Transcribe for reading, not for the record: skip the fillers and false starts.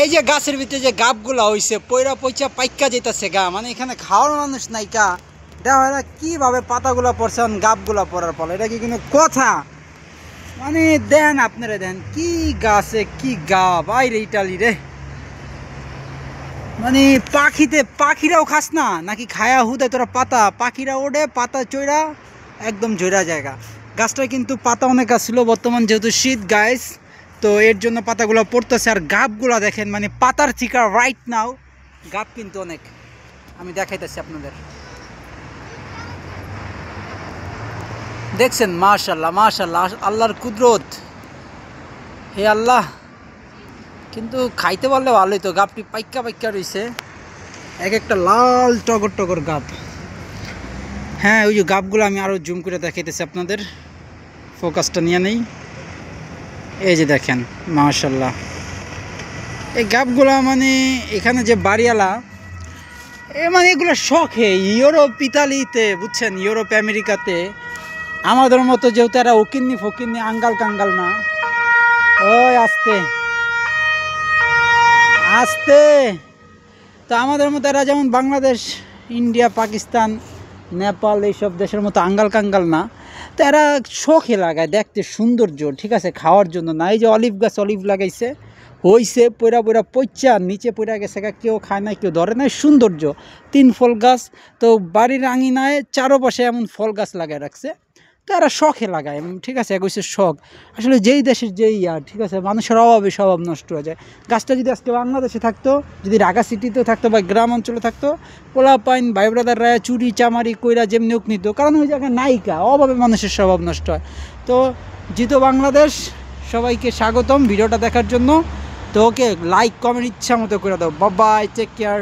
এই যে গাছের ভিতরে যে গাবগুলা হইছে পয়রা পয়চা পাইকা যেতেছে গা, মানে এখানে খাওয়ার মানুষ নাই কা। দেখা হয় না কিভাবে পাতাগুলা পড়ছে গাবগুলা পড়ার ফলে, এটা কি কোনো কথা? মানে দেন আপনারা দেন কি গাছে কি গাব আইরে ইটালি রে। মানে পাখিরাও খাস না নাকি খায়া হুদে তোরা পাতা? পাখিরা ওড়ে পাতা চৈরা একদম ঝরা জায়গা। গাছটা কিন্তু পাতা অনেক আসছিল, বর্তমান যেহেতু শীত গাইস, তো এর জন্য পাতাগুলো পড়তেছে। আর গাবগুলা দেখেন, মানে পাতার চিকা রাইট নাও গাব কিন্তু অনেক। আমি দেখাইতেছি আপনাদের, দেখছেন? মাশাল্লাহ মাশাল্লাহ, আল্লাহর কুদরত, হে আল্লাহ। কিন্তু খাইতে পারলে ভালোই তো, গাবটি পাইকা পাইকা রয়েছে, এক একটা লাল টগর টগর গাব। হ্যাঁ, ওই যে গাবগুলো আমি আরও জুম করে দেখাইতেছি আপনাদের, ফোকাসটা নিয়ে নেই। এই যে দেখেন মাশাল্লাহ এই গাবগুলা, মানে এখানে যে বাড়িওয়ালা মানে এগুলো শখে ইউরোপ ইতালিতে, বুঝছেন, ইউরোপ আমেরিকাতে আমাদের মতো যেহেতু এরা ওকিন্নি ফকিন্নি আঙ্গাল কাঙ্গাল না। ওই আস্তে আস্তে, তো আমাদের মতো এরা যেমন বাংলাদেশ, ইন্ডিয়া, পাকিস্তান, নেপাল এইসব দেশের মতো আঙ্গাল কাঙ্গাল না। তো এরা শখে লাগায় দেখতে সৌন্দর্য, ঠিক আছে, খাওয়ার জন্য না। এই যে অলিভ গাছ, অলিভ লাগাইছে, হইছে পয়রা পয়রা পইচা নিচে পয়রা গেছে, কেউ খায় না কেউ ধরে নাই, সৌন্দর্য। 3 ফল গাছ, তো বাড়ির আঙিনায় চারোপাশে এমন ফল গাছ লাগায় রাখছে। তো এরা শখে লাগায়, ঠিক আছে, কইছে শখ। আসলে যেই দেশের যেই ঠিক আছে, মানুষের অভাবে স্বভাব নষ্ট হয়ে যায়। গাছটা যদি আজকে বাংলাদেশে থাকতো, যদি ঢাকা সিটিতেও থাকতো বা গ্রাম অঞ্চলে থাকতো, পোলা পাইন ভাই ব্রাদাররা চুরি চামারি কইরা যেমনি হোক নিত, কারণ ওই জায়গায় নায়িকা, অভাবে মানুষের স্বভাব নষ্ট হয়। তো জিতো বাংলাদেশ, সবাইকে স্বাগতম ভিডিওটা দেখার জন্য। তো ওকে লাইক কমেন্ট ইচ্ছা মতো করে দাও। Bye bye, take care.